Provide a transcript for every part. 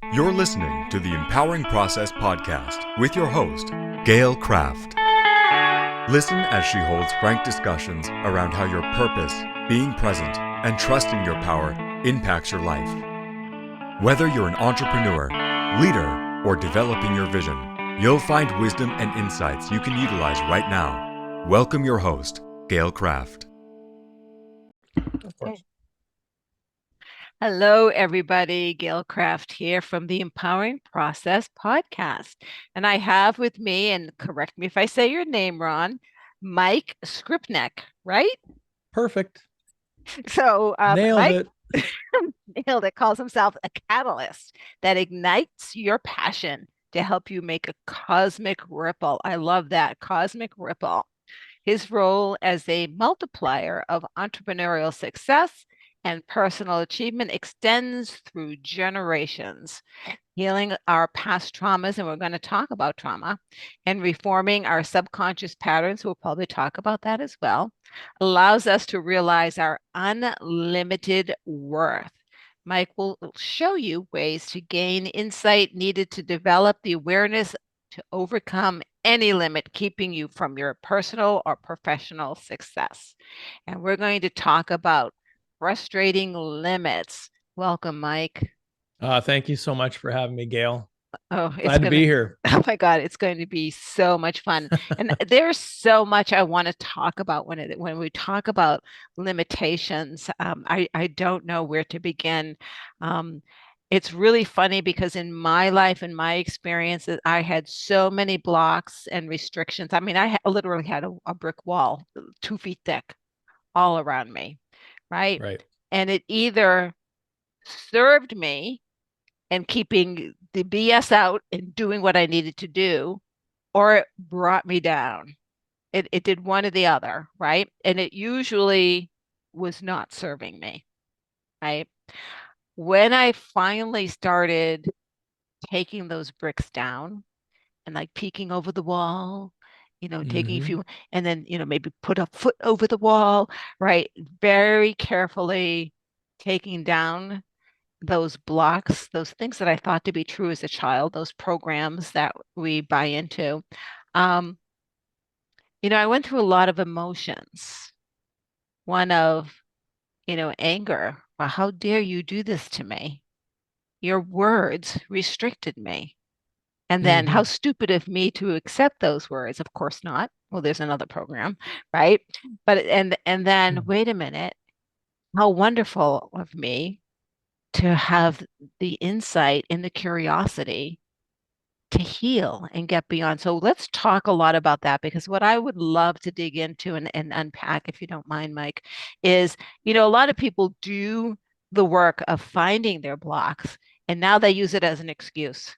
You're listening to the Empowering Process podcast with your host, Gail Kraft. Listen as she holds frank discussions around how your purpose, being present, and trusting your power impacts your life. Whether you're an entrepreneur, leader, or developing your vision, you'll find wisdom and insights you can utilize right now. Welcome your host, Gail Kraft. Of course. Hello, everybody. Gail Kraft here from the Empowering Process podcast. And I have with me, and correct me if I say your name wrong, Mike Skrypnek, right? Perfect. So Nailed Mike it. nailed it, calls himself a catalyst that ignites your passion to help you make a cosmic ripple. I love that, cosmic ripple. His role as a multiplier of entrepreneurial success and personal achievement extends through generations, healing our past traumas, and we're going to talk about trauma, and reforming our subconscious patterns. We'll probably talk about that as well, allows us to realize our unlimited worth. Mike will show you ways to gain insight needed to develop the awareness to overcome any limit keeping you from your personal or professional success. And we're going to talk about frustrating limits. Welcome, Mike. Thank you so much for having me, Gail. Oh, it's Glad to be here. oh my God, it's going to be so much fun. And there's so much I want to talk about when we talk about limitations. I don't know where to begin. Um, it's really funny because in my life and my experiences, I had so many blocks and restrictions. I mean, literally had a brick wall 2 feet thick all around me, right? Right. And it either served me and keeping the BS out and doing what I needed to do, or it brought me down. It did one or the other, right? And it usually was not serving me, right? When I finally started taking those bricks down and like peeking over the wall, taking a Mm-hmm. few, and then, maybe put a foot over the wall, right? Very carefully taking down those blocks, those things that I thought to be true as a child, those programs that we buy into. Um, I went through a lot of emotions. One of, anger. Well, how dare you do this to me? Your words restricted me. And then Mm-hmm. how stupid of me to accept those words. Of course not. Well, there's another program, right? But and then wait a minute, how wonderful of me to have the insight and the curiosity to heal and get beyond. So let's talk a lot about that because what I would love to dig into and unpack, if you don't mind, Mike, is, a lot of people do the work of finding their blocks and now they use it as an excuse.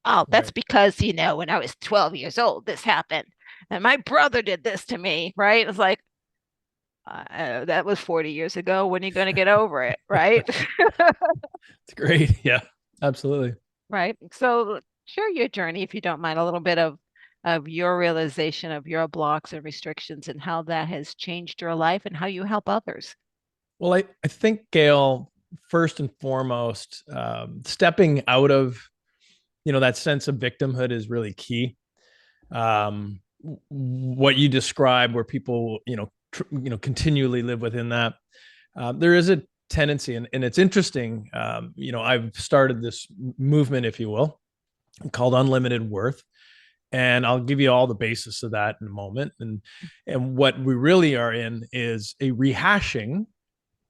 Oh, that's Right. because, when I was 12 years old, this happened. And my brother did this to me, right? It's like, that was 40 years ago. When are you going to get over it, right? It's great. Yeah, absolutely. Right. So share your journey, if you don't mind, a little bit of your realization of your blocks and restrictions and how that has changed your life and how you help others. Well, I think, Gail, first and foremost, stepping out of, that sense of victimhood is really key. What you describe where people, continually live within that. There is a tendency, and it's interesting. I've started this movement, if you will, called Unlimited Worth, and I'll give you all the basis of that in a moment. And what we really are in is a rehashing,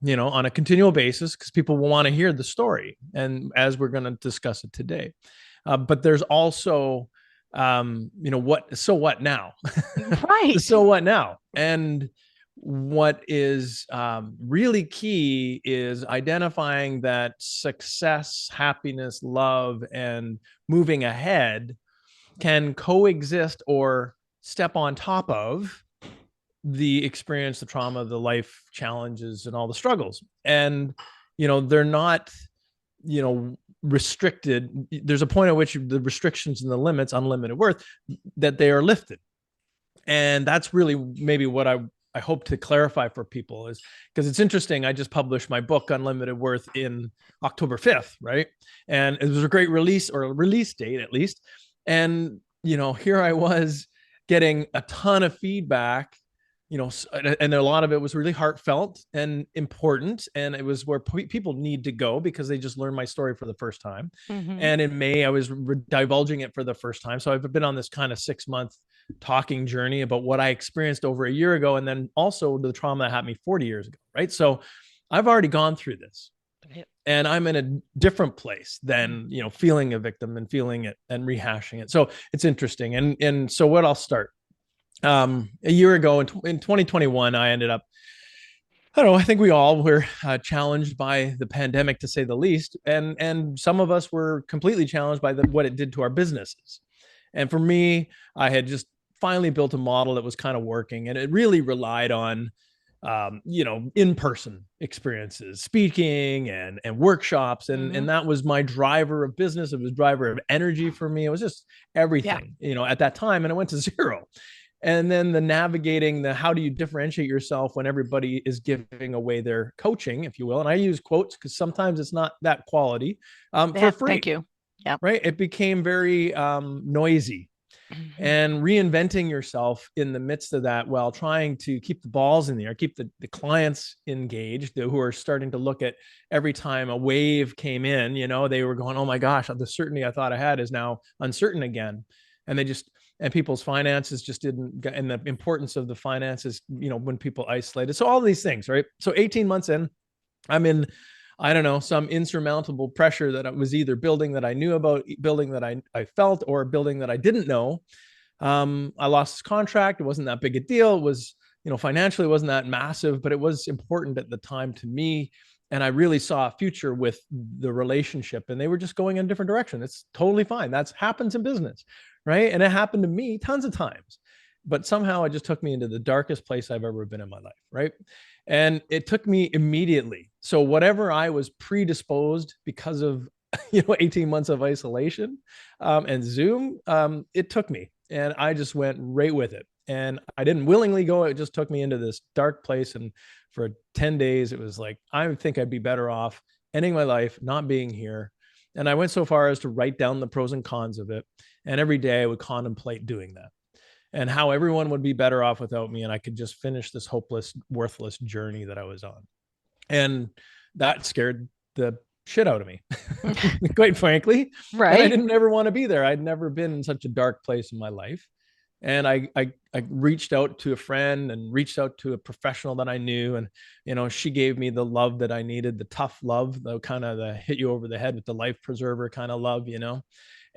on a continual basis, because people will want to hear the story, and as we're going to discuss it today. But there's also, what now? Right. So what now? And what is really key is identifying that success, happiness, love, and moving ahead can coexist or step on top of the experience, the trauma, the life challenges, and all the struggles. And, they're not, restricted. There's a point at which the restrictions and the limits, unlimited worth, that they are lifted. And that's really maybe what I hope to clarify for people is because it's interesting. I just published my book, Unlimited Worth, in October 5th, right? And it was a great release, or a release date at least. And, here I was getting a ton of feedback, and a lot of it was really heartfelt and important. And it was where people need to go because they just learned my story for the first time. Mhm. And in May, I was divulging it for the first time. So I've been on this kind of 6-month talking journey about what I experienced over a year ago, and then also the trauma that happened to me 40 years ago, right? So I've already gone through this. And I'm in a different place than, feeling a victim and feeling it and rehashing it. So it's interesting. And so what I'll start, a year ago in 2021, I ended up, I don't know, I think we all were challenged by the pandemic, to say the least. And some of us were completely challenged by what it did to our businesses. And for me, I had just finally built a model that was kind of working, and it really relied on in-person experiences, speaking and workshops. And that was my driver of business. It was driver of energy for me. It was just everything, at that time. And it went to zero. And then the navigating how do you differentiate yourself when everybody is giving away their coaching, if you will. And I use quotes because sometimes it's not that quality, for free. Thank you. Yeah. Right. It became very noisy. And reinventing yourself in the midst of that, while trying to keep the balls in the air, keep the clients engaged, who are starting to look at every time a wave came in, they were going, oh my gosh, the certainty I thought I had is now uncertain again. And and people's finances just didn't, and the importance of the finances, when people isolated. So all these things, right? So 18 months in, I'm in, I don't know, some insurmountable pressure that I was either building that I knew about, building that I felt, or building that I didn't know. I lost this contract. It wasn't that big a deal. It was, financially, it wasn't that massive, but it was important at the time to me. And I really saw a future with the relationship, and they were just going in a different direction. It's totally fine. That happens in business, right? And it happened to me tons of times, but somehow it just took me into the darkest place I've ever been in my life, right? And it took me immediately. So whatever I was predisposed because of 18 months of isolation and Zoom, it took me, and I just went right with it. And I didn't willingly go. It just took me into this dark place. And for 10 days, it was like, I think I'd be better off ending my life, not being here. And I went so far as to write down the pros and cons of it. And every day I would contemplate doing that, and how everyone would be better off without me. And I could just finish this hopeless, worthless journey that I was on. And that scared the shit out of me, quite frankly. Right. And I didn't ever want to be there. I'd never been in such a dark place in my life. And I reached out to a friend and reached out to a professional that I knew. And, she gave me the love that I needed, the tough love, the kind of the hit you over the head with the life preserver kind of love,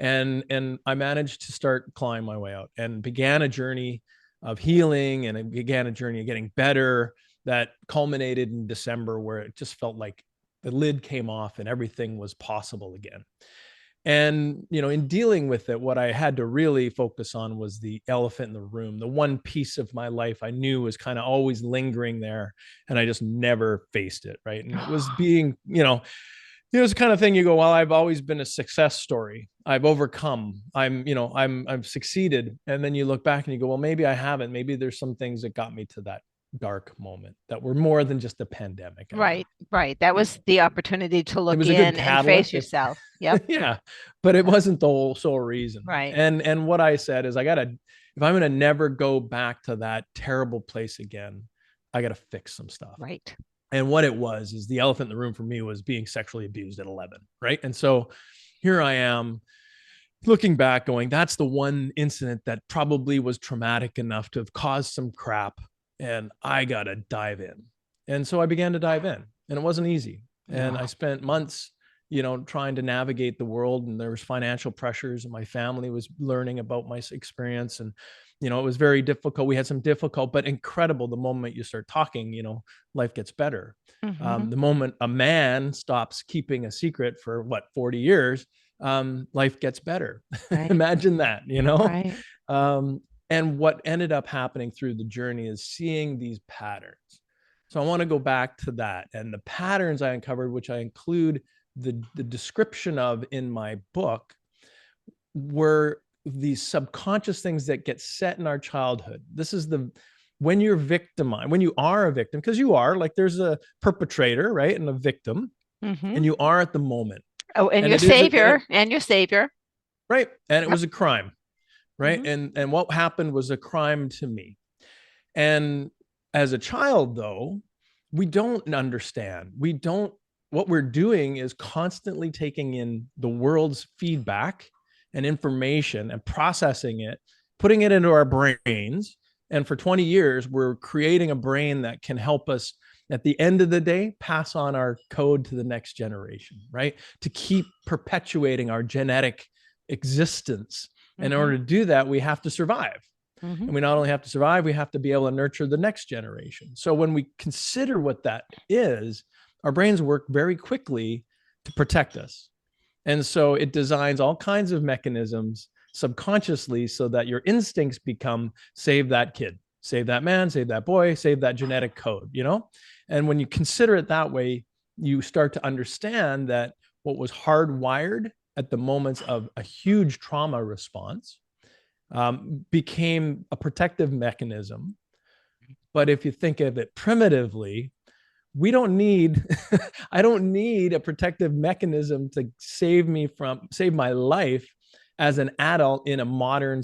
and I managed to start clawing my way out, and began a journey of healing, and it began a journey of getting better that culminated in December, where it just felt like the lid came off and everything was possible again. And, in dealing with it, what I had to really focus on was the elephant in the room, the one piece of my life I knew was kind of always lingering there, and I just never faced it. Right. And it was being, it was the kind of thing you go, well, I've always been a success story. I've overcome. I've succeeded. And then you look back and you go, well, maybe I haven't. Maybe there's some things that got me to that dark moment that were more than just a pandemic. Right. That was the opportunity to look in and face yourself. Yep. Yeah. But it wasn't the sole reason. Right. And what I said is, if I'm going to never go back to that terrible place again, I got to fix some stuff. Right. And what it was is, the elephant in the room for me was being sexually abused at 11. Right. And so here I am looking back going, that's the one incident that probably was traumatic enough to have caused some crap. And I got to dive in. And so I began to dive in, and it wasn't easy. And I spent months, trying to navigate the world, and there was financial pressures, and my family was learning about my experience. And, it was very difficult. We had some difficult, but incredible. The moment you start talking, life gets better. The moment a man stops keeping a secret for 40 years, life gets better. Right. Imagine that, Right. And what ended up happening through the journey is seeing these patterns. So I want to go back to that, and the patterns I uncovered, which I include the description of in my book, were these subconscious things that get set in our childhood. This is the when you're victimized, when you are a victim, because you are, like, there's a perpetrator, right, and a victim, and you are at the moment. Oh, and And your it is, savior, and your savior. right, and it Yep. was a crime, right, and what happened was a crime to me. And as a child, though, we don't understand. We don't, what we're doing is constantly taking in the world's feedback and information and processing it, putting it into our brains. And for 20 years, we're creating a brain that can help us at the end of the day pass on our code to the next generation, right? To keep perpetuating our genetic existence. And in order to do that, we have to survive. And we not only have to survive, we have to be able to nurture the next generation. So when we consider what that is, our brains work very quickly to protect us. And so it designs all kinds of mechanisms subconsciously so that your instincts become save that kid, save that man, save that boy, save that genetic code, you know? And when you consider it that way, you start to understand that what was hardwired at the moments of a huge trauma response became a protective mechanism. But if you think of it primitively, we don't need, I don't need a protective mechanism to save my life as an adult in a modern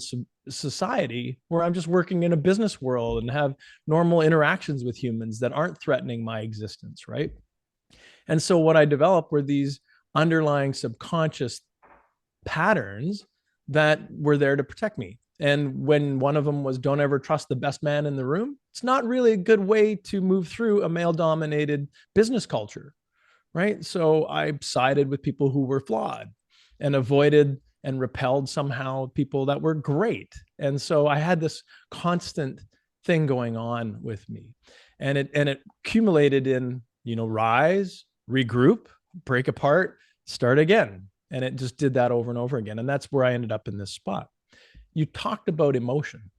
society where I'm just working in a business world and have normal interactions with humans that aren't threatening my existence, right? And so what I developed were these underlying subconscious patterns that were there to protect me. And when one of them was don't ever trust the best man in the room, it's not really a good way to move through a male dominated business culture, right? So I sided with people who were flawed and avoided and repelled somehow people that were great. And so I had this constant thing going on with me. And it accumulated in, rise, regroup, break apart, start again. And it just did that over and over again. And that's where I ended up in this spot. You talked about emotion.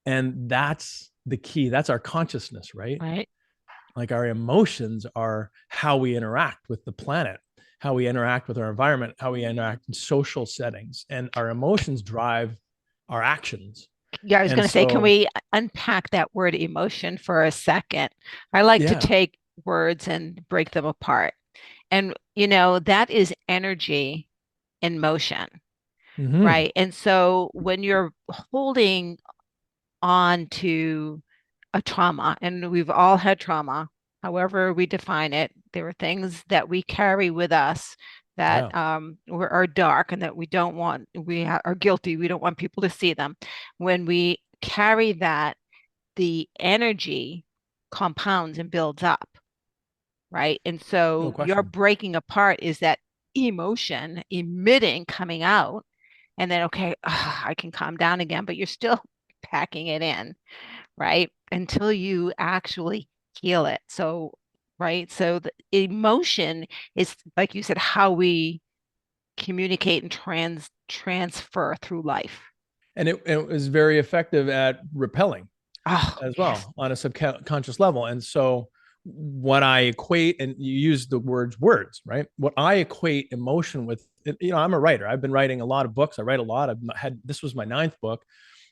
And that's the key. That's our consciousness, right? Right. Like our emotions are how we interact with the planet, how we interact with our environment, how we interact in social settings. And our emotions drive our actions. Yeah, I was And going to say, can so, we unpack that word emotion for a second? I like to yeah. take words and break them apart. And, that is energy in motion, Mm-hmm. right? And so when you're holding on to a trauma, and we've all had trauma, however we define it, there are things that we carry with us that Yeah. are dark and that we don't want, are guilty, we don't want people to see them. When we carry that, the energy compounds and builds up, right? And No so your question. breaking apart is that emotion emitting, coming out, and then, okay, I can calm down again, but you're still packing it in, right? Until you actually heal it. So, right. So the emotion is, like you said, how we communicate and transfer through life. And it was very effective at repelling Oh, as yes. well on a subconscious level. And so what I equate, and you use the words, right? What I equate emotion with, I'm a writer. I've been writing a lot of books. I write a lot. This was my 9th book.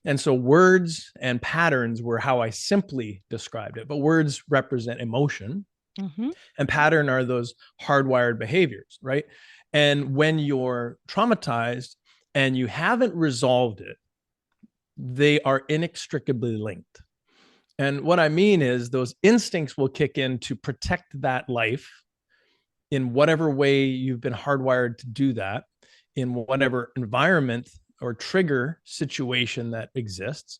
And so words and patterns were how I simply described it. But words represent emotion, and pattern are those hardwired behaviors, right? And when you're traumatized and you haven't resolved it, they are inextricably linked. And what I mean is those instincts will kick in to protect that life in whatever way you've been hardwired to do that, in whatever environment or trigger situation that exists.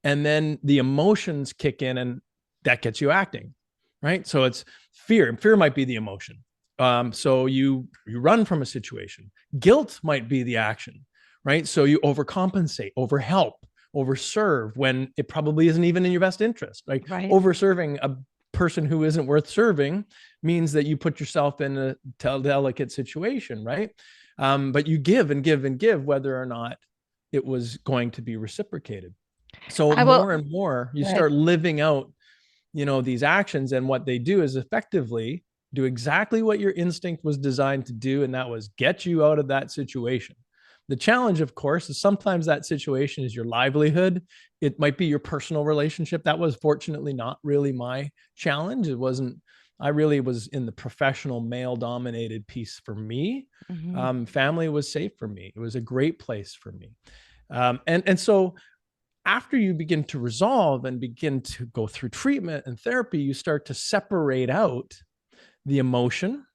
And then the emotions kick in and that gets you acting, right? So it's fear. Fear might be the emotion. So you run from a situation. Guilt might be the action, right? So you overcompensate, overhelp, overserve when it probably isn't even in your best interest. Like Right. overserving a person who isn't worth serving means that you put yourself in a delicate situation, right? But you give and give and give whether or not it was going to be reciprocated. So I will. more and more you Go ahead. start living out, these actions, and what they do is effectively do exactly what your instinct was designed to do, and that was get you out of that situation. The challenge, of course, is sometimes that situation is your livelihood. It might be your personal relationship. That was fortunately not really my challenge. It wasn't, I really was in the professional male dominated piece for me. Family was safe for me. It was a great place for me. And so after you begin to resolve and begin to go through treatment and therapy, you start to separate out the emotion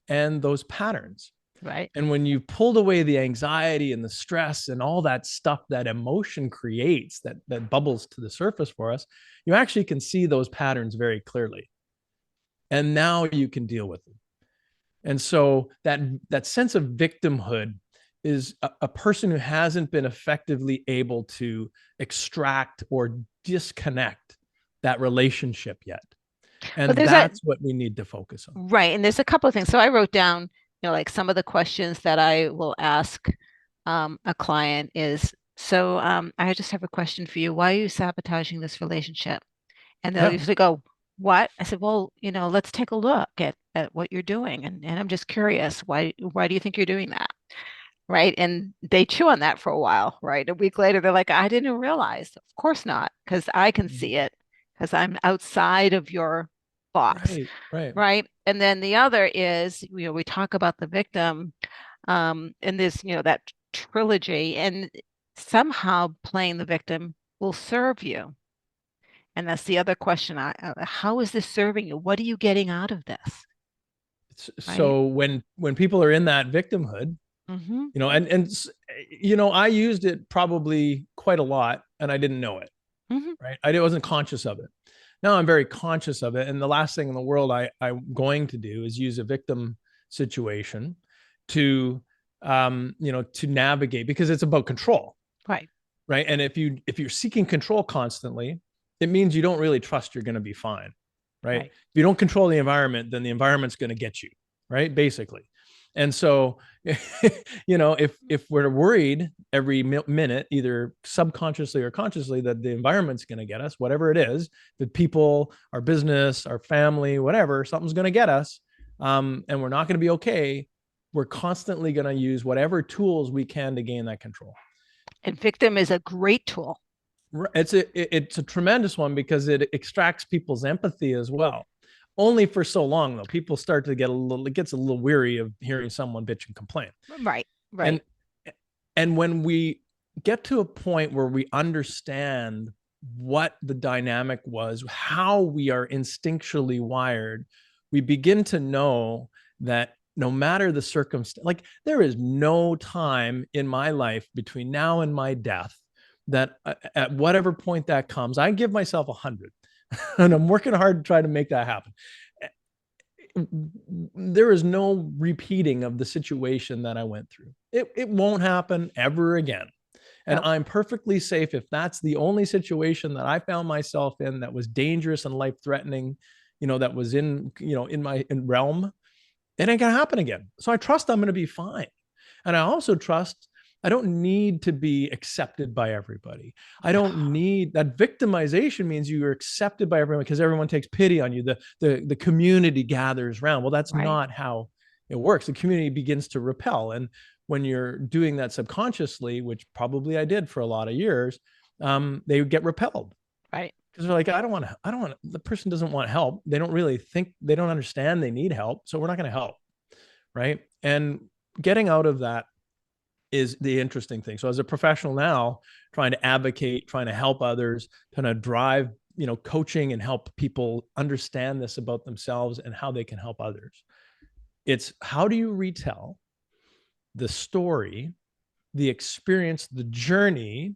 and those patterns. Right. And when you pulled away the anxiety and the stress and all that stuff that emotion creates, that bubbles to the surface for us, you actually can see those patterns very clearly. And now you can deal with them. And so that sense of victimhood is a person who hasn't been effectively able to extract or disconnect that relationship yet. And that's what we need to focus on. Right. And there's a couple of things. So I wrote down, like some of the questions that I will ask a client is, I just have a question for you. Why are you sabotaging this relationship? And they'll usually go, what? I said, well, let's take a look at what you're doing. And I'm just curious, why do you think you're doing that? Right. And they chew on that for a while, right? A week later, they're like, I didn't realize. Of course not, because I can see it because I'm outside of your box. Right. And then the other is, we talk about the victim and this, that trilogy, and somehow playing the victim will serve you. And that's the other question. How is this serving you? What are you getting out of this? So when people are in that victimhood, I used it probably quite a lot and I didn't know it, right? I wasn't conscious of it. Now I'm very conscious of it. And the last thing in the world I'm going to do is use a victim situation to, to navigate, because it's about control. Right. Right. And if you're seeking control constantly, it means you don't really trust you're going to be fine. Right. If you don't control the environment, then the environment's going to get you. Right. Basically. And so, if we're worried every minute, either subconsciously or consciously, that the environment's going to get us, whatever it is, the people, our business, our family, whatever, something's going to get us, and we're not going to be okay, we're constantly going to use whatever tools we can to gain that control. And victim is a great tool. It's a tremendous one because it extracts people's empathy as well. Only for so long, though. People start to it gets a little weary of hearing someone bitch and complain. Right. And when we get to a point where we understand what the dynamic was, how we are instinctually wired, we begin to know that no matter the circumstance, like there is no time in my life between now and my death that at whatever point that comes, I give myself 100. And I'm working hard to try to make that happen. There is no repeating of the situation that I went through. It won't happen ever again. And I'm perfectly safe if that's the only situation that I found myself in that was dangerous and life-threatening, that was in my realm. It ain't gonna happen again. So I trust I'm gonna be fine. And I also trust I don't need to be accepted by everybody. I don't need that. Victimization means you are accepted by everyone because everyone takes pity on you. The community gathers around. Well, that's not how it works. The community begins to repel. And when you're doing that subconsciously, which probably I did for a lot of years, they get repelled. Right. Because they're like, I don't want, the person doesn't want help. They don't really think, they don't understand they need help. So we're not going to help. Right. And getting out of that is the interesting thing. So as a professional now, trying to advocate, trying to help others, trying to drive, coaching and help people understand this about themselves and how they can help others. It's how do you retell the story, the experience, the journey,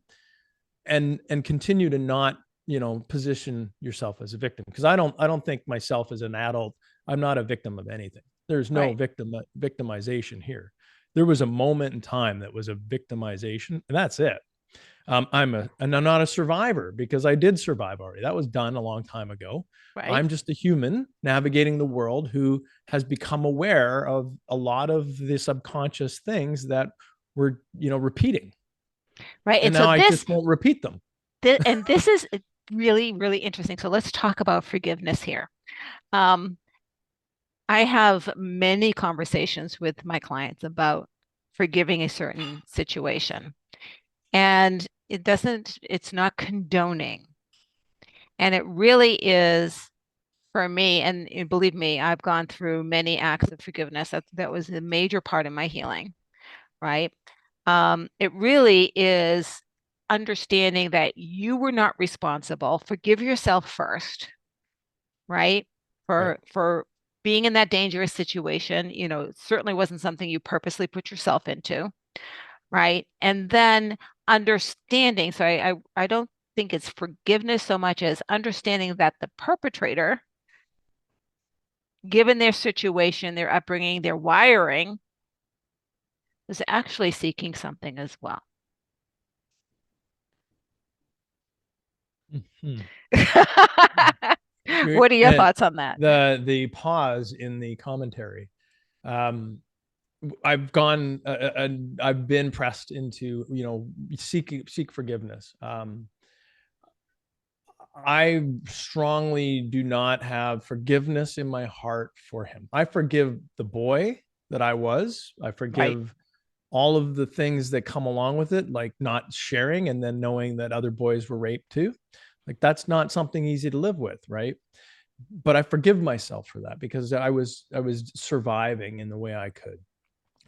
and continue to not, position yourself as a victim. Because I don't think myself as an adult, I'm not a victim of anything. There's no victimization here. There was a moment in time that was a victimization, and that's it. I'm not a survivor because I did survive already. That was done a long time ago. Right. I'm just a human navigating the world who has become aware of a lot of the subconscious things that we're, repeating. Right. And now I just won't repeat them. And this is really, really interesting. So let's talk about forgiveness here. I have many conversations with my clients about forgiving a certain situation. And it's not condoning. And it really is for me, and believe me, I've gone through many acts of forgiveness. That was a major part of my healing, right? It really is understanding that you were not responsible. Forgive yourself first, right? Right. For being in that dangerous situation, it certainly wasn't something you purposely put yourself into, right? And then understanding. So I don't think it's forgiveness so much as understanding that the perpetrator, given their situation, their upbringing, their wiring, is actually seeking something as well. Mhm. What are your And thoughts on that? the pause in the commentary. Um, I've gone and I've been pressed into, seek forgiveness. I strongly do not have forgiveness in my heart for him. I forgive the boy that I was. I Right. forgive all of the things that come along with it, like not sharing and then knowing that other boys were raped too. Like that's not something easy to live with, right? But I forgive myself for that because I was surviving in the way I could.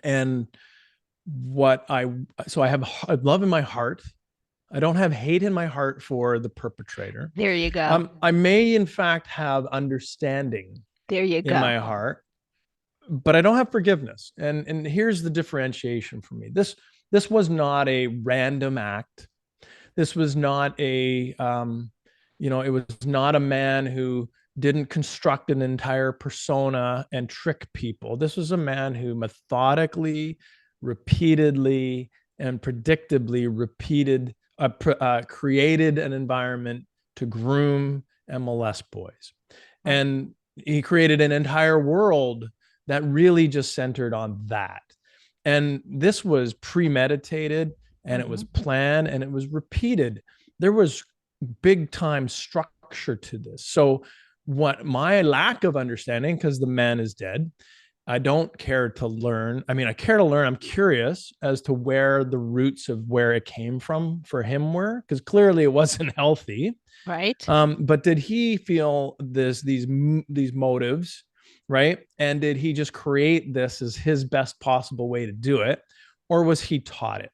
And what I so I have love in my heart. I don't have hate in my heart for the perpetrator. There you go. I may in fact have understanding There you in go. my heart, but I don't have forgiveness. And here's the differentiation for me. This was not a random act. This was not it was not a man who didn't construct an entire persona and trick people. This was a man who methodically, repeatedly, and predictably created an environment to groom and molest boys. Right. And he created an entire world that really just centered on that. And this was premeditated and it was planned and it was repeated. There was big time structure to this. So, what my lack of understanding, because the man is dead, I don't care to learn. I mean, I care to learn. I'm curious as to where the roots of where it came from for him were, because clearly it wasn't healthy. Right. But did he feel these motives, right? And did he just create this as his best possible way to do it, or was he taught it?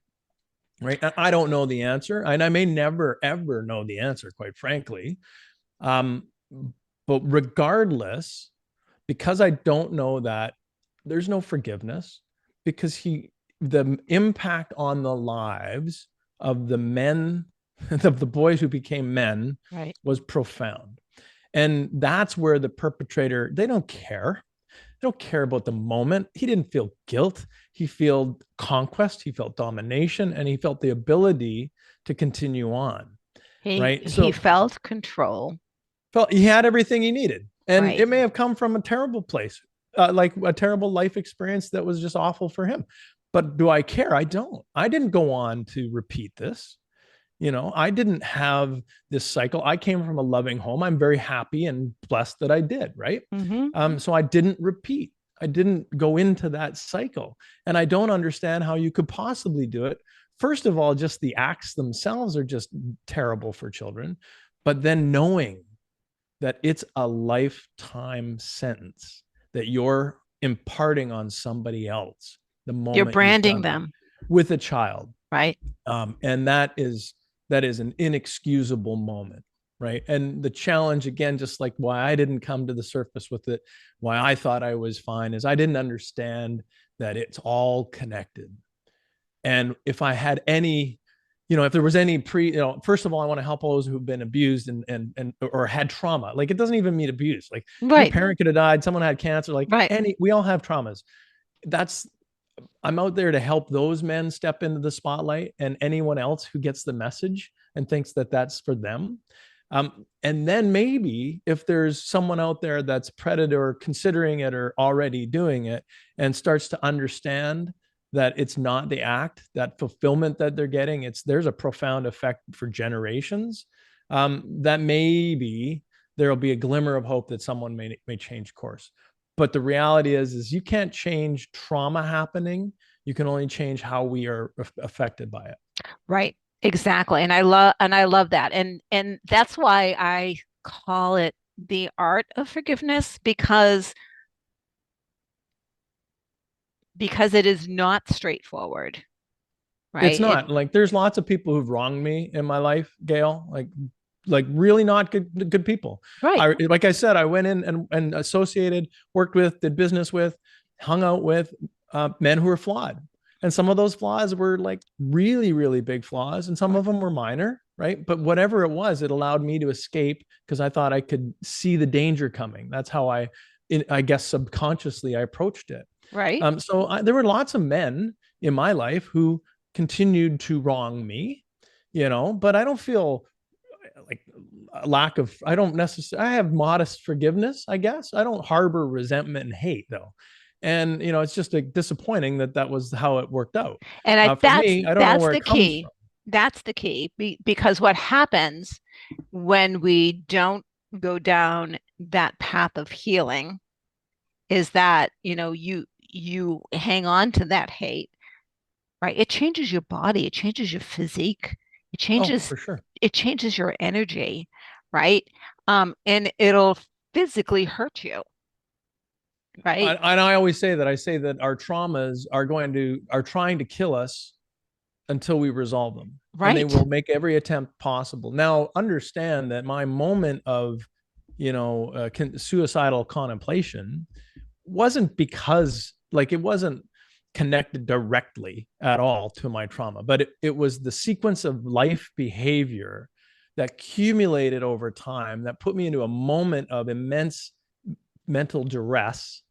Right? And I don't know the answer, and I may never ever know the answer, quite frankly. Um, but regardless, because I don't know that, there's no forgiveness because the impact on the lives of the men, of the boys who became men, Right. was profound. And that's where the perpetrator, they don't care. They don't care about the moment. He didn't feel guilt. He felt conquest. He felt domination, and he felt the ability to continue on. Right. He So felt control. felt he had everything he needed, and Right. it may have come from a terrible place, like a terrible life experience that was just awful for him. But do I care? I don't. I didn't go on to repeat this. I didn't have this cycle. I came from a loving home. I'm very happy and blessed that I did, right? So I didn't repeat. I didn't go into that cycle. And I don't understand how you could possibly do it. First of all, just the acts themselves are just terrible for children. But then knowing that it's a lifetime sentence that you're imparting on somebody else the You're moment you've branding done that them. with a child. Right. And that is an inexcusable moment, right? And the challenge, again, just like why I didn't come to the surface with it, why I thought I was fine, is I didn't understand that it's all connected. And if I had any, if there was any first of all, I want to help those who've been abused and or had trauma. Like, it doesn't even mean abuse. Like, your Right. parent could have died, someone had cancer, like Right. we all have traumas. I'm out there to help those men step into the spotlight, and anyone else who gets the message and thinks that that's for them. And then maybe if there's someone out there that's predator or considering it or already doing it and starts to understand that it's not the act, that fulfillment that they're getting, there's a profound effect for generations, that maybe there'll be a glimmer of hope that someone may change course. But the reality is you can't change trauma happening. You can only change how we are affected by it. Right. Exactly. And I love that. And that's why I call it the art of forgiveness, because it is not straightforward, It's right? not like there's lots of people who've wronged me in my life, Gail, like really not good people. Right. Like I said, I went in and associated, worked with, did business with, hung out with men who were flawed. And some of those flaws were like really, really big flaws, and some of them were minor, right? But whatever it was, it allowed me to escape because I thought I could see the danger coming. That's how I guess subconsciously I approached it. Right. There were lots of men in my life who continued to wrong me, but I don't feel like a lack of, I don't necessarily, I have modest forgiveness, I guess. I don't harbor resentment and hate though. And, it's just disappointing that was how it worked out. And For me, I don't know that's where the it comes key. from. That's the key because what happens when we don't go down that path of healing is that, you hang on to that hate, right? It changes your body, it changes your physique, it Oh, changes for sure. it changes your energy, right? And it'll physically hurt you, right? And I always say that our traumas are trying to kill us until we resolve them, and they Right. will make every attempt possible. Now, understand that my moment of, suicidal contemplation wasn't because, like, it wasn't connected directly at all to my trauma, but it was the sequence of life behavior that accumulated over time that put me into a moment of immense mental duress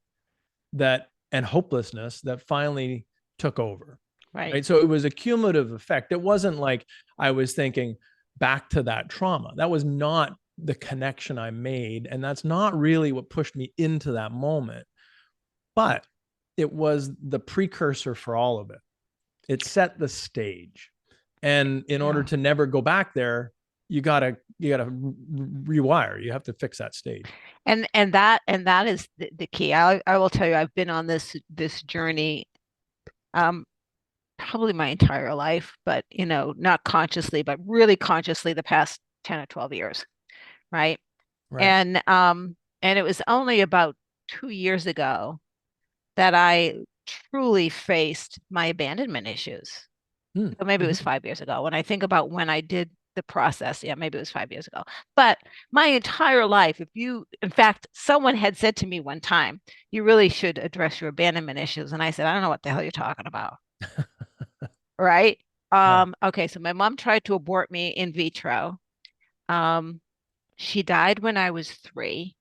and hopelessness that finally took over. Right. Right. So it was a cumulative effect. It wasn't like I was thinking back to that trauma. That was not the connection I made. And that's not really what pushed me into that moment. But it was the precursor for all of it. It set the stage. And in order Yeah. to never go back there, you gotta rewire. You have to fix that stage. And that is the key. I will tell you, I've been on this journey um probably my entire life, but not consciously, but really consciously the past 10 or 12 years, right? Right. And it was only about 2 years ago that I truly faced my abandonment issues. So maybe it was Mm-hmm. 5 years ago. When I think about when I did the process, yeah, maybe it was 5 years ago. But my entire life, in fact, someone had said to me one time, you really should address your abandonment issues. And I said, I don't know what the hell you're talking about. Right? Yeah. Okay, so my mom tried to abort me in vitro. Um, she died when I was 3.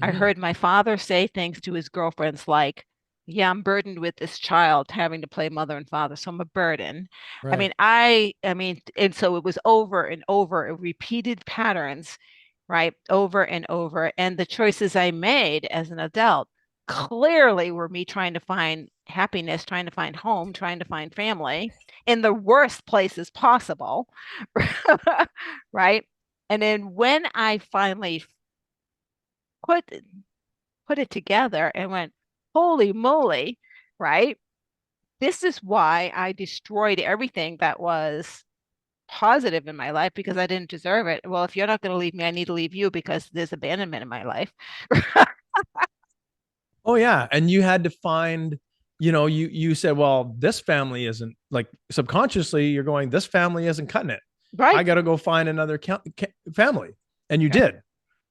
I Mm, heard my father say things to his girlfriends like, yeah, I'm burdened with this child having to play mother and father, so I'm a burden. I right. mean, and so it was over and over, repeated patterns, right? Over and over. And the choices I made as an adult clearly were me trying to find happiness, trying to find home, trying to find family in the worst places possible, right? And then when I finally put put it together and went, holy moly, right? This is why I destroyed everything that was positive in my life because I didn't deserve it. Well, if you're not going to leave me, I need to leave you because there's abandonment in my life. Oh yeah, and you had to find, you said, well, this family isn't, like, subconsciously you're going, this family isn't cutting it. I Right. got to go find another family, and you Yeah. did,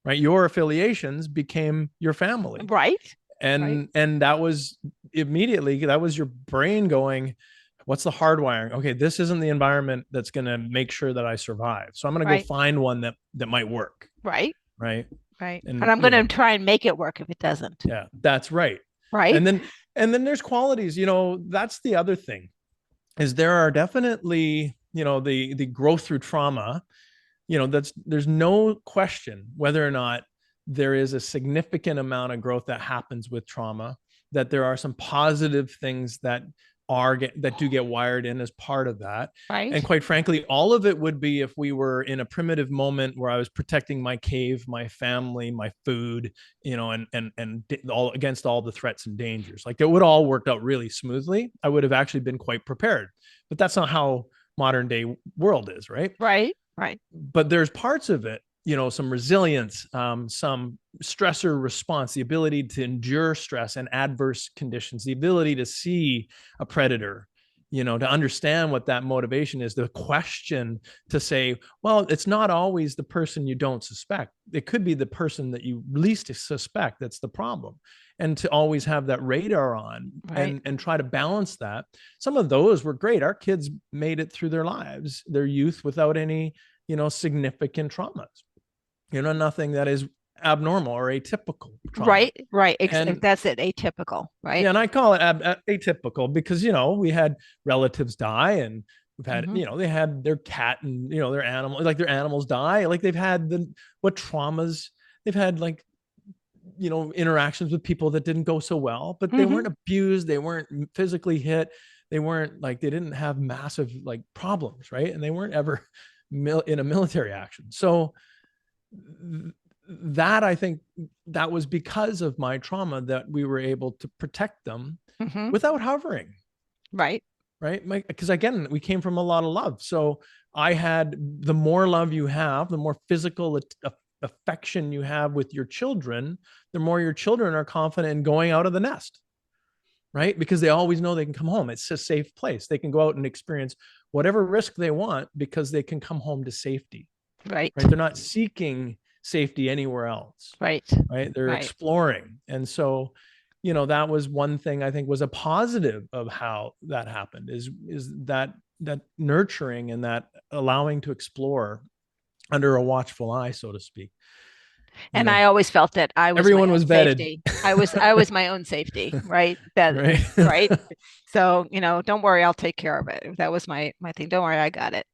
right? Your affiliations became your family, Right. Right. and that was immediately, that was your brain going, what's the hardwiring? Okay, this isn't the environment that's going to make sure that I survive, so I'm going to go Right. find one that might work, Right. right? Right. And And I'm going to try and make it work if it doesn't. yeah, that's right. Right. And then there's qualities, that's the other thing, is there are definitely, the growth through trauma, there's no question whether or not there is a significant amount of growth that happens with trauma, that there are some positive things that that do get wired in as part of that. Right. And quite frankly, all of it would be if we were in a primitive moment where I was protecting my cave, my family, my food, and all against all the threats and dangers. Like it would all worked out really smoothly. I would have actually been quite prepared. But that's not how modern day world is, right? Right. Right. But there's parts of it, some resilience, some stressor response, the ability to endure stress and adverse conditions, the ability to see a predator, to understand what that motivation is, the question to say, well, it's not always the person you don't suspect. It could be the person that you least suspect that's the problem. And to always have that radar on and try to balance that. Some of those were great. Our kids made it through their lives, their youth, without any, significant traumas. Nothing that is abnormal or atypical trauma. Right. That's it. Atypical. Right. Yeah, and I call it atypical because we had relatives die, and we've had they had their cat and their animal, like their animals die, like they've had what traumas they've had, like interactions with people that didn't go so well, but they weren't abused, they weren't physically hit, they didn't have massive like problems, right? And they weren't ever in a military action. So that, I think that was because of my trauma that we were able to protect them without hovering. Right. Because again, we came from a lot of love. So I had, the more love you have, the more physical affection you have with your children, the more your children are confident in going out of the nest, right? Because they always know they can come home. It's a safe place. They can go out and experience whatever risk they want because they can come home to safety. Right. They're not seeking safety anywhere else. Right. They're exploring. And so, that was one thing I think was a positive of how that happened is that nurturing and that allowing to explore under a watchful eye, so to speak. And I always felt that everyone was vetted. Safety. I was my own safety, right? Right. So, don't worry, I'll take care of it. That was my thing. Don't worry, I got it.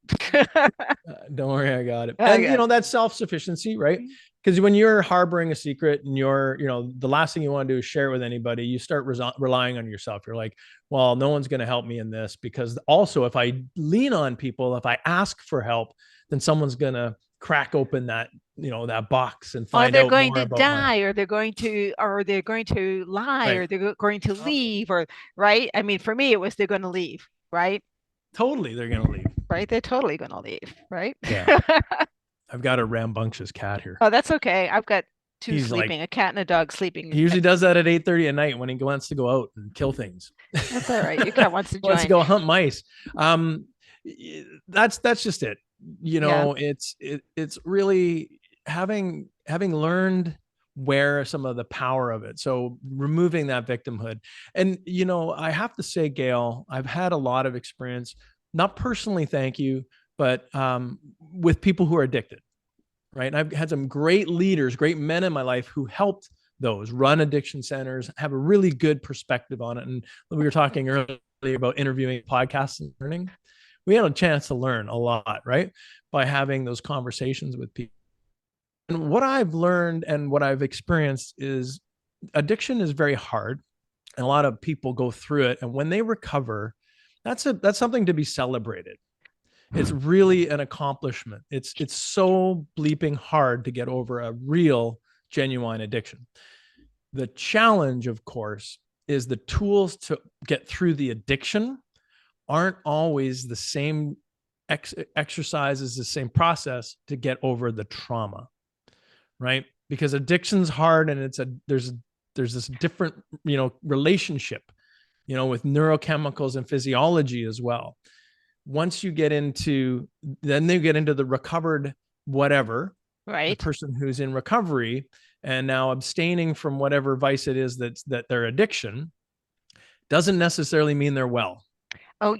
Don't worry, I got it. And that's self-sufficiency, right? Because when you're harboring a secret and you're, the last thing you want to do is share it with anybody, you start relying on yourself. You're like, well, no one's going to help me in this, because also if I lean on people, if I ask for help, then someone's going to crack open that that box and find out more about or they're going to die, or they're going to lie, or they're going to leave, or right. I mean, for me, it was they're going to leave, right? Totally, they're going to leave. Right, they're totally going to leave, right? Yeah. I've got a rambunctious cat here. Oh, that's okay. I've got two sleeping, a cat and a dog sleeping. He usually does that at 8:30 at night when he wants to go out and kill things. That's all right. Your cat wants to join. Wants to go hunt mice. That's just it. It's really having learned where some of the power of it. So removing that victimhood. And, I have to say, Gail, I've had a lot of experience, not personally, thank you, but with people who are addicted, right? And I've had some great leaders, great men in my life who helped those run addiction centers, have a really good perspective on it. And we were talking earlier about interviewing, podcasts, and learning. We had a chance to learn a lot, right? By having those conversations with people. And what I've learned and what I've experienced is addiction is very hard. And a lot of people go through it. And when they recover, that's something to be celebrated. It's really an accomplishment. It's so bleeping hard to get over a real, genuine addiction. The challenge, of course, is the tools to get through the addiction aren't always the same exercises, the same process to get over the trauma, right? Because addiction's hard, and there's this different, relationship, with neurochemicals and physiology as well. Once you get into, then they get into the recovered whatever, right? The person who's in recovery and now abstaining from whatever vice it is that their addiction, doesn't necessarily mean they're well. Oh,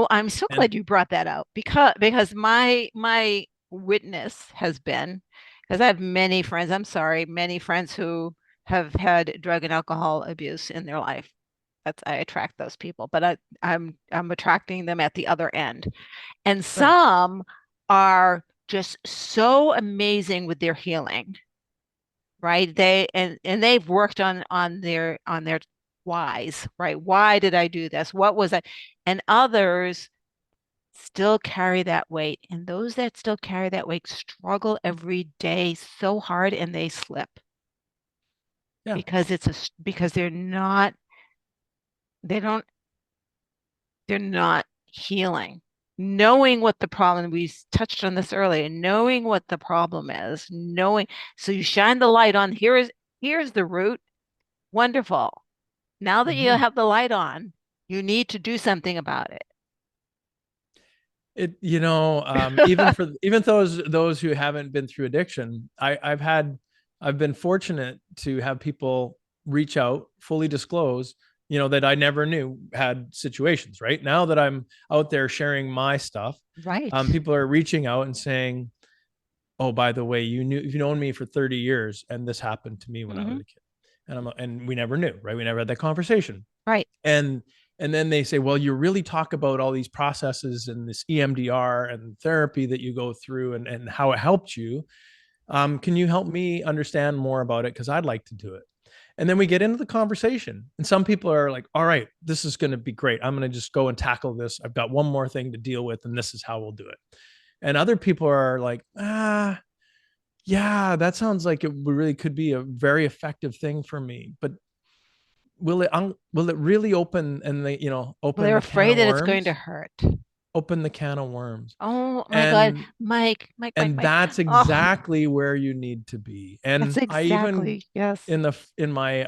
I'm so glad you brought that out, because my witness has been, because I have many friends who have had drug and alcohol abuse in their life. I attract those people, but I'm attracting them at the other end. And some are just so amazing with their healing, right? They've worked on their whys, right? Why did I do this? What was it? And others still carry that weight. And those that still carry that weight struggle every day so hard and they slip Yeah. because they don't they're not healing. Knowing what the problem, we touched on this earlier, knowing what the problem is, knowing, so you shine the light on, here's the root. Wonderful. Now that you Mhm. have the light on, you need to do something about it. Even those who haven't been through addiction, I've been fortunate to have people reach out, fully disclose, that I never knew had situations. Right now that I'm out there sharing my stuff, Right. people are reaching out and saying, "Oh, by the way, you've known me for 30 years, and this happened to me when I was Hmm. a kid," and we never knew, right? We never had that conversation, Right. and then they say, well, you really talk about all these processes and this EMDR and therapy that you go through and how it helped you. Can you help me understand more about it? Because I'd like to do it. And then we get into the conversation. And some people are like, all right, this is going to be great. I'm going to just go and tackle this. I've got one more thing to deal with, and this is how we'll do it. And other people are like, yeah, that sounds like it really could be a very effective thing for me. But will it really open and Well, they're open the can afraid of that it's going to worms? hurt. Open the can of worms. Oh my God. And Mike. that's Oh, exactly where you need to be. that's And I even exactly, yes. in my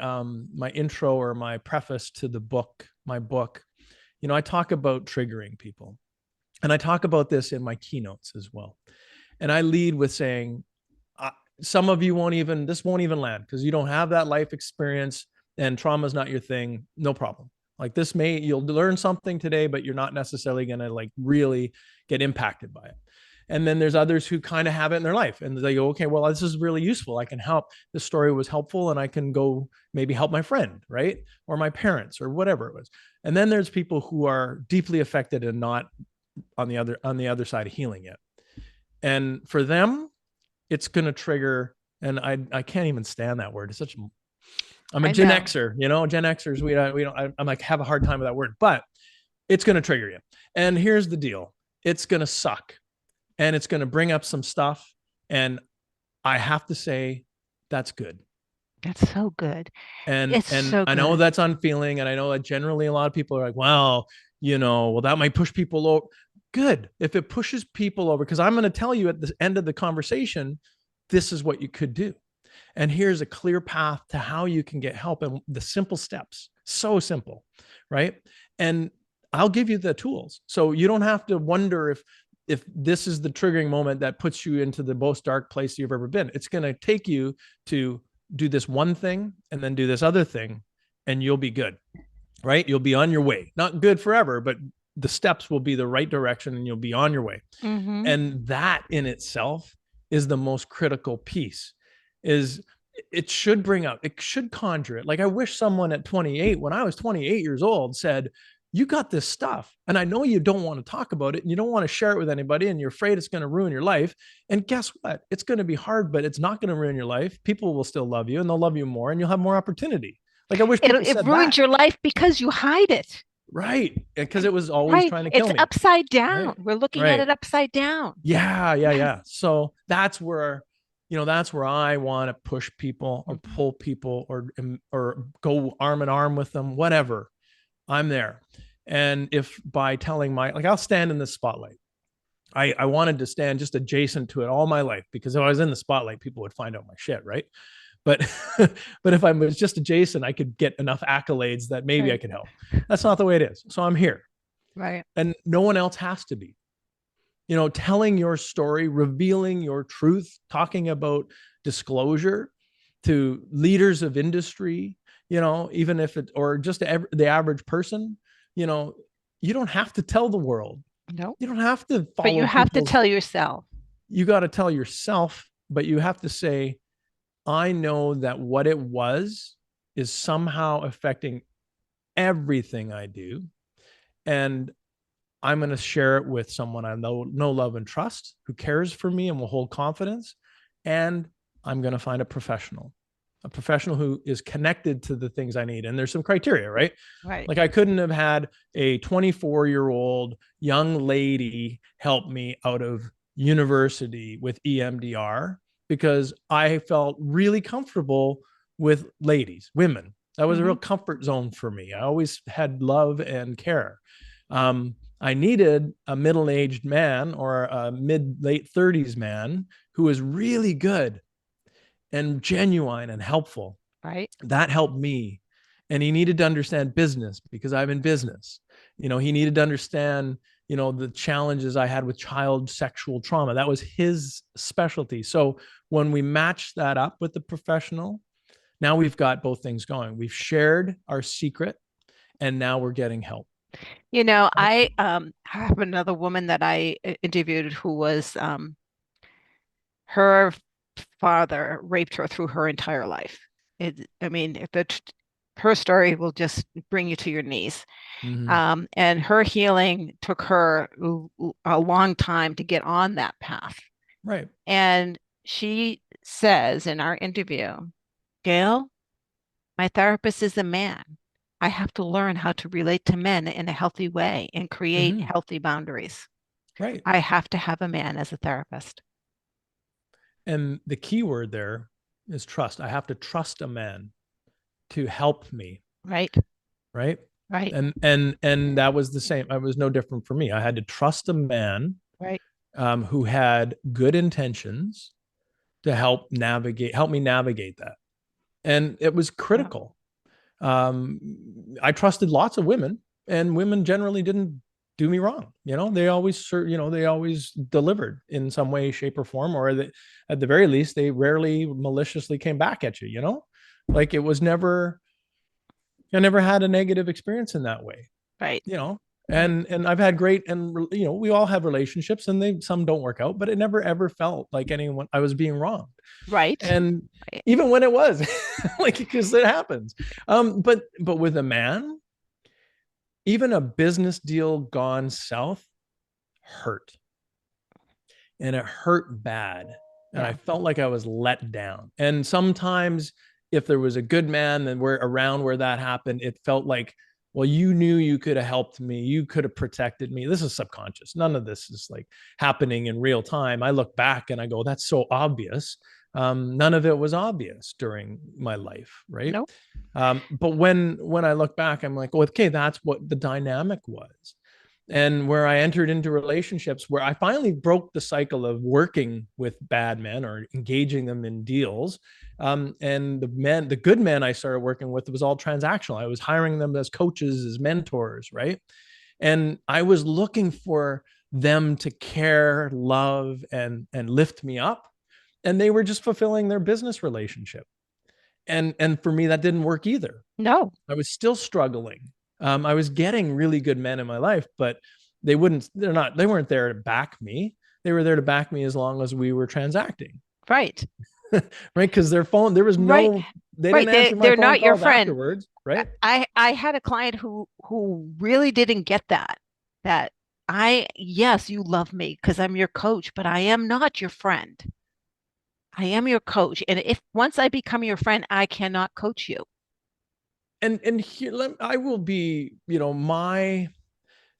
my intro or my preface to my book, I talk about triggering people. And I talk about this in my keynotes as well. And I lead with saying, uh, some of you this won't even land because you don't have that life experience and trauma is not your thing. No problem. Like you'll learn something today, but you're not necessarily going to like really get impacted by it. And then there's others who kind of have it in their life and they go, okay, well, this is really useful. I can help. This story was helpful and I can go maybe help my friend, right? Or my parents or whatever it was. And then there's people who are deeply affected and not on the other side of healing yet. And for them, it's going to trigger, and I can't even stand that word. I'm a I Gen know. Xer, Gen Xers, we don't, I'm like, have a hard time with that word, but it's going to trigger you. And here's the deal. It's going to suck and it's going to bring up some stuff. And I have to say that's good. That's so good. And, It's so I know good. that's unfeeling. And I know that generally a lot of people are like, well, well, that might push people over. Good. If it pushes people over, because I'm going to tell you at the end of the conversation, this is what you could do. And here's a clear path to how you can get help and the simple steps. So simple, right? And I'll give you the tools. So you don't have to wonder if this is the triggering moment that puts you into the most dark place you've ever been. It's going to take you to do this one thing and then do this other thing and you'll be good, right? You'll be on your way. Not good forever, but the steps will be the right direction and you'll be on your way. Mm-hmm. And that in itself is the most critical piece. Is it should conjure it. Like I wish someone at 28, when I was 28 years old, said, you got this stuff. And I know you don't want to talk about it and you don't want to share it with anybody and you're afraid it's going to ruin your life. And guess what? It's going to be hard, but it's not going to ruin your life. People will still love you and they'll love you more and you'll have more opportunity. Like I wish people It said ruins that. your life because you hide it. Right. Because it was always Right. trying to It's kill me. upside down. Right. We're looking at Right. it upside down. Yeah, yeah, Yes. yeah. So that's where I want to push people or Mhm. pull people or go arm in arm with them, whatever. I'm there. And if by telling I'll stand in the spotlight. I wanted to stand just adjacent to it all my life because if I was in the spotlight, people would find out my shit, right? But but if I was just adjacent, I could get enough accolades that maybe I Right. could help. That's not the way it is. So I'm here. Right. And no one else has to be. Telling your story, revealing your truth, talking about disclosure to leaders of industry, even if it, or just the average person, you don't have to tell the world. No. You don't have to But you follow have to people's, tell yourself. you got to tell yourself, but you have to say, I know that what it was is somehow affecting everything I do. And I'm going to share it with someone I know, love, and trust who cares for me and will hold confidence. And I'm going to find a professional. a professional who is connected to the things I need. And there's some criteria, right? Right. Like I couldn't have had a 24-year-old young lady help me out of university with EMDR because I felt really comfortable with ladies, women. That was a real comfort zone for me. I always had love and care. I needed a middle-aged man or a mid-late 30s man who was really good and genuine and helpful. Right. That helped me. And he needed to understand business because I'm in business. He needed to understand, the challenges I had with child sexual trauma. That was his specialty. So when we matched that up with the professional, now we've got both things going. We've shared our secret and now we're getting help. I have another woman that I interviewed who was her father raped her through her entire life. I mean, her story will just bring you to your knees. And her healing took her a long time to get on that path. Right. And she says in our interview, Gail, my therapist is a man. I have to learn how to relate to men in a healthy way and create healthy boundaries. Right. I have to have a man as a therapist. And the key word there is trust. I have to trust a man to help me. Right. Right. Right. And that was the same. It was no different for me. I had to trust a man right. Who had good intentions to help me navigate that. And it was critical. I trusted lots of women, and women generally didn't do me wrong. They always delivered in some way, shape, or form, or at the very least, they rarely maliciously came back at you. Like it was never, I never had a negative experience in that way. Right. And I've had great, and we all have relationships, and some don't work out, but it never ever felt like I was being wronged. Right. And even when it was because it happens. But with a man, even a business deal gone south hurt. And it hurt bad. And I felt like I was let down. And sometimes if there was a good man then around where that happened, it felt like, well, you knew you could have helped me. You could have protected me. This is subconscious. None of this is like happening in real time. I look back and I go, that's so obvious. None of it was obvious during my life. Right. Nope. But when I look back, I'm like, okay, that's what the dynamic was. And where I entered into relationships where I finally broke the cycle of working with bad men or engaging them in deals. And the good men I started working with, it was all transactional. I was hiring them as coaches, as mentors, right? And I was looking for them to care, love, and lift me up. And they were just fulfilling their business relationship. And for me, that didn't work either. No. I was still struggling. I was getting really good men in my life, but they weren't there to back me. They were there to back me as long as we were transacting. Right. Right. Because their phone, there was no, they didn't answer my they're phone not your calls friend afterwards. Right. I had a client who really didn't get that yes, you love me because I'm your coach, but I am not your friend. I am your coach. And if once I become your friend, I cannot coach you. And here, I will be,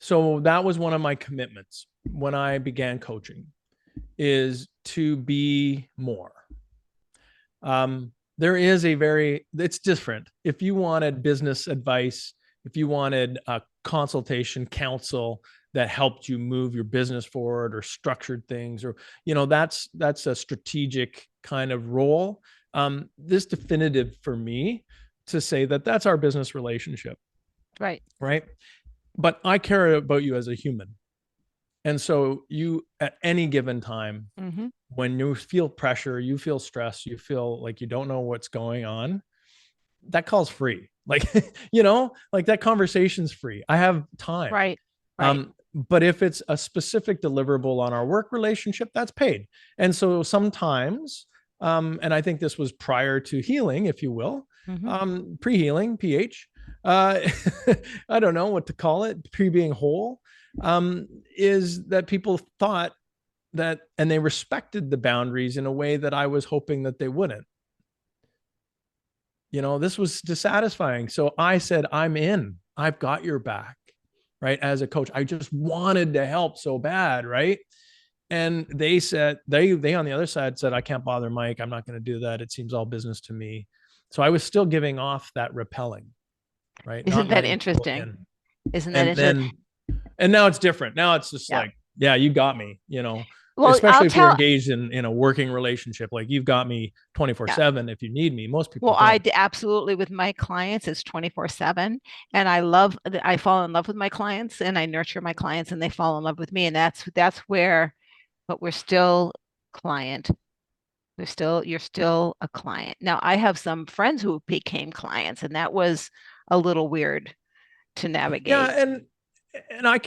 so that was one of my commitments when I began coaching, is to be more. There is it's different. If you wanted business advice, if you wanted a consultation, counsel that helped you move your business forward or structured things, or, that's a strategic kind of role. This definitive for me to say that's our business relationship. Right. Right. But I care about you as a human. And so you, at any given time, when you feel pressure, you feel stress, you feel like you don't know what's going on, that call's free. Like, like that conversation's free. I have time. Right. Right. But if it's a specific deliverable on our work relationship, that's paid. And so sometimes, and I think this was prior to healing, if you will, pre-healing, PH, I don't know what to call it, pre-being whole, is that people thought that, and they respected the boundaries in a way that I was hoping that they wouldn't. This was dissatisfying. So I said, I'm in. I've got your back, right? As a coach, I just wanted to help so bad, right? And they said, they on the other side said, I can't bother Mike. I'm not going to do that. It seems all business to me. So I was still giving off that repelling, right? Isn't Not that letting people interesting? in. Isn't that And interesting? and now it's different. Now it's just Yeah. like, yeah, you got me, Well, I'll especially if we're tell. engaged in a working relationship, like you've got me Yeah. 24/7 if you need me. Most people Well, I don't. absolutely with my clients, it's 24/7. And I fall in love with my clients and I nurture my clients and they fall in love with me. And that's where, but we're still client. You're still a client. Now, I have some friends who became clients, and that was a little weird to Yeah, navigate. and I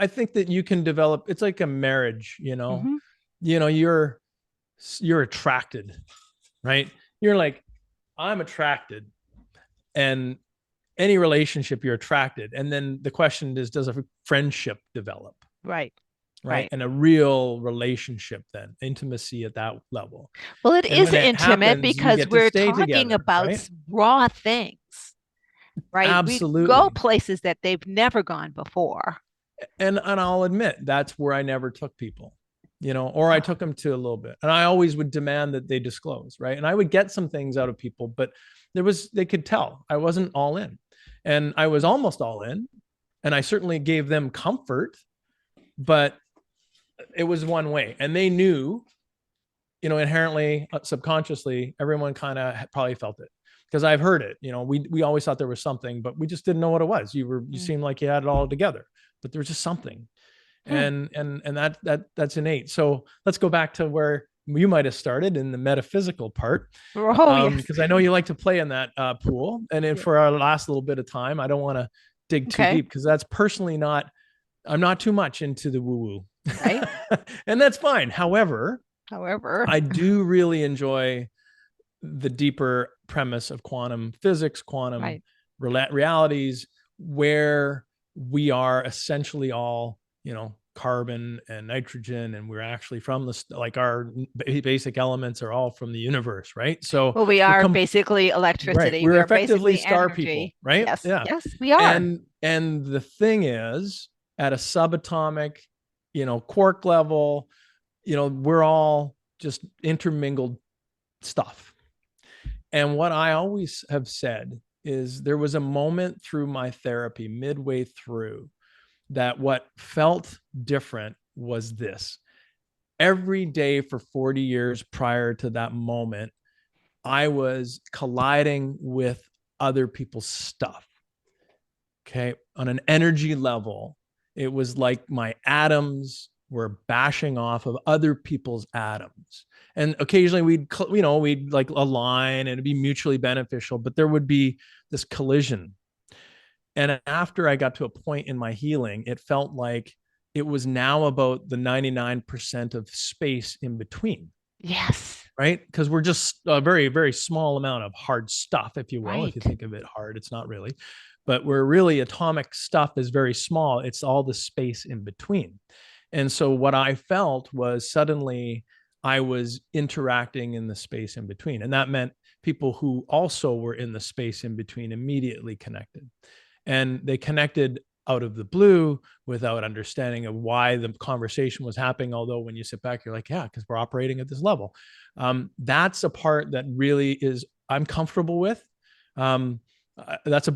think that you can develop, it's like a marriage, Hmm. you're attracted, right? You're like, I'm attracted, and any relationship you're attracted. And then the question is, does a friendship develop? Right, Right. right. And a real relationship, then intimacy at that level. Well, it And is when it intimate happens, you because get to we're stay talking together, about right? raw things, right? We go Absolutely. places that they've never gone before. And I'll admit that's where I never took people, or I took them to a little bit. And I always would demand that they disclose, right? And I would get some things out of people, but they could tell I wasn't all in. And I was almost all in. And I certainly gave them comfort, but it was one way. And they knew, inherently, subconsciously, everyone kind of probably felt it because I've heard it. We always thought there was something, but we just didn't know what it was. You Mm. seemed like you had it all together, but there was just something. Hmm. And that's innate. So let's go back to where you might have started in the metaphysical part, Oh, yes. because I know you like to play in that pool. And then Yeah. for our last little bit of time, I don't want to dig too Okay. deep because that's personally not. I'm not too much into the woo Right. woo, and that's fine. However, However, I do really enjoy the deeper premise of quantum physics, quantum right. realities, where we are essentially all, carbon and nitrogen, and we're actually from like our basic elements are all from the universe, right? So Well, we we're are basically right. electricity. We're We're effectively basically star people, energy. right? Yes. Yeah. Yes, we are. And the thing is, at a subatomic, quark level, we're all just intermingled stuff. And what I always have said is there was a moment through my therapy, midway through, that what felt different was this. Every day for 40 years prior to that moment, I was colliding with other people's stuff. Okay. On an energy level, it was like my atoms were bashing off of other people's atoms. And occasionally we'd like align and it'd be mutually beneficial, but there would be this collision. And after I got to a point in my healing, it felt like it was now about the 99% of space in between. Yes. Right. Because we're just a very, very small amount of hard stuff, if you will. If you Right. think of it hard, it's not really. But we're really, atomic stuff is very small. It's all the space in between. And so what I felt was suddenly I was interacting in the space in between. And that meant people who also were in the space in between immediately connected. And they connected out of the blue without understanding of why the conversation was happening. Although when you sit back, you're like, yeah, because we're operating at this level. That's a part that really is I'm comfortable with. That's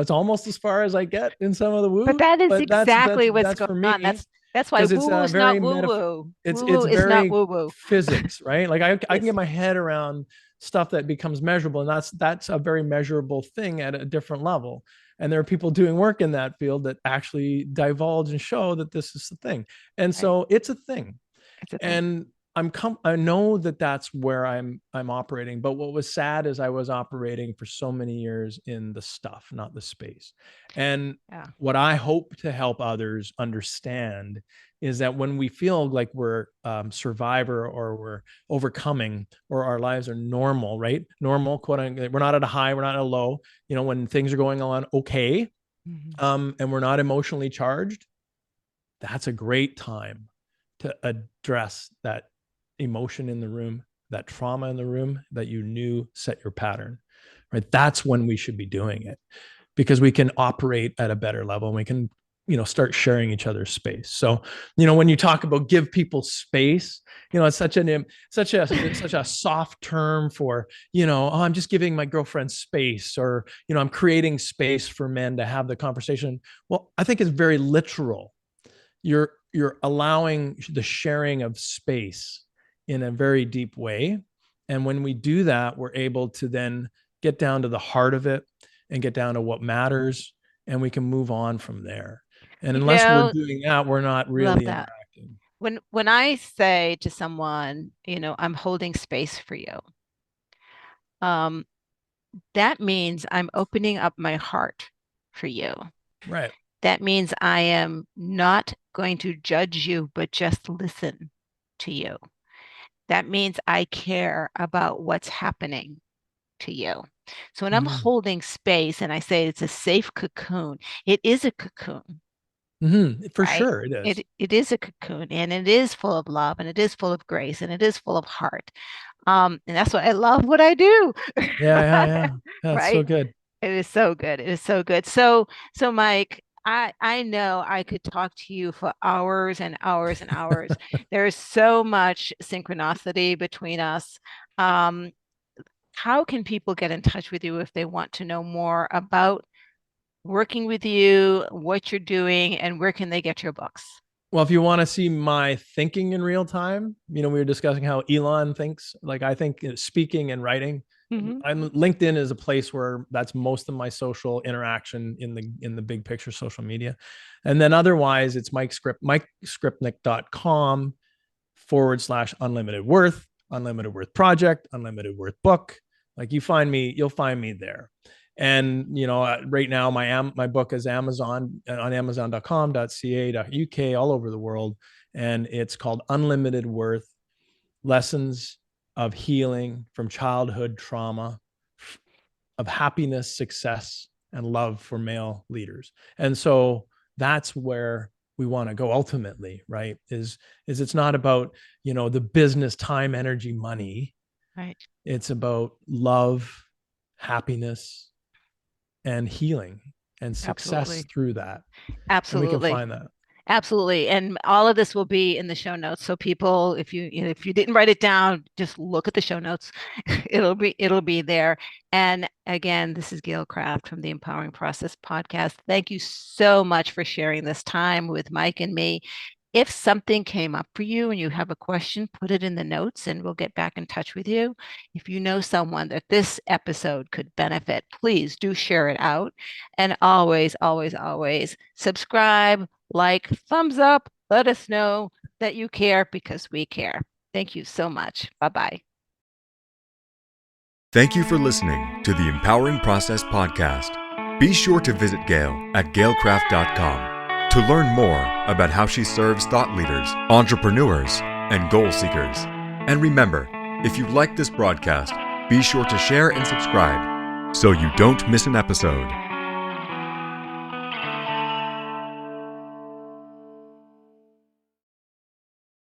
almost as far as I get in some of the But woo, that is but that's exactly what's that's going for on. me That's why because it's woo woo a is not very woo woo. Woo it's woo is not very woo woo. physics, right? Like I can Yes. get my head around stuff that becomes measurable, and that's a very measurable thing at a different level. And there are people doing work in that field that actually divulge and show that this is the thing. And Right. so it's a thing. It's a thing. And I know that that's where I'm operating. But what was sad is I was operating for so many years in the stuff, not the space. And Yeah. what I hope to help others understand is that when we feel like we're survivor or we're overcoming or our lives are normal, right? Normal, quote unquote, we're not at a high, we're not at a low. When things are going on okay, Mhm. and we're not emotionally charged, that's a great time to address that emotion in the room, that trauma in the room that you knew set your pattern, right? That's when we should be doing it, because we can operate at a better level and we can, start sharing each other's space. So, when you talk about give people space, it's such a soft term for, oh, I'm just giving my girlfriend space, or, I'm creating space for men to have the conversation. Well, I think it's very literal. You're allowing the sharing of space in a very deep way. And when we do that, we're able to then get down to the heart of it and get down to what matters, and we can move on from there. And unless we're doing that, we're not Love really that. interacting. When I say to someone, I'm holding space for you, um, that means I'm opening up my heart for you. Right. That means I am not going to judge you, but just listen to you. That means I care about what's happening to you. So when I'm holding space and I say it's a safe cocoon, it is a cocoon. For Right? sure, it is. It is a cocoon, and it is full of love, and it is full of grace, and it is full of heart. And that's why I love what I do. Yeah. That's so Right? good. It is so good. It is so good. So Mike, I know I could talk to you for hours and hours and hours. There is so much synchronicity between us. Um, how can people get in touch with you if they want to know more about working with you, what you're doing, and where can they get your books? Well, if you want to see my thinking in real time, we were discussing how Elon thinks. Like, I think speaking and writing. LinkedIn is a place where that's most of my social interaction in the big picture social media. And then otherwise it's mikeskrypnek.com/unlimited worth, unlimited worth project, unlimited worth book. Like, you'll find me there. And right now my book is Amazon, on amazon.com.ca.uk, all over the world, and it's called Unlimited Worth: Lessons of Healing from Childhood Trauma, of Happiness, Success, and Love for Male Leaders. And so that's where we want to go ultimately, right? Is it's not about the business, time, energy, money. Right. It's about love, happiness, and healing and success through that. Absolutely. And we can find that. Absolutely. And all of this will be in the show notes. So people, if you didn't write it down, just look at the show notes. It'll be there. And again, this is Gail Craft from the Empowering Process podcast. Thank you so much for sharing this time with Mike and me. If something came up for you and you have a question, put it in the notes and we'll get back in touch with you. If you know someone that this episode could benefit, please do share it out. And always, always, always subscribe, like, thumbs up. Let us know that you care, because we care. Thank you so much. Bye-bye. Thank you for listening to the Empowering Process podcast. Be sure to visit Gail at gailcraft.com to learn more about how she serves thought leaders, entrepreneurs, and goal seekers. And remember, if you like this broadcast, be sure to share and subscribe so you don't miss an episode.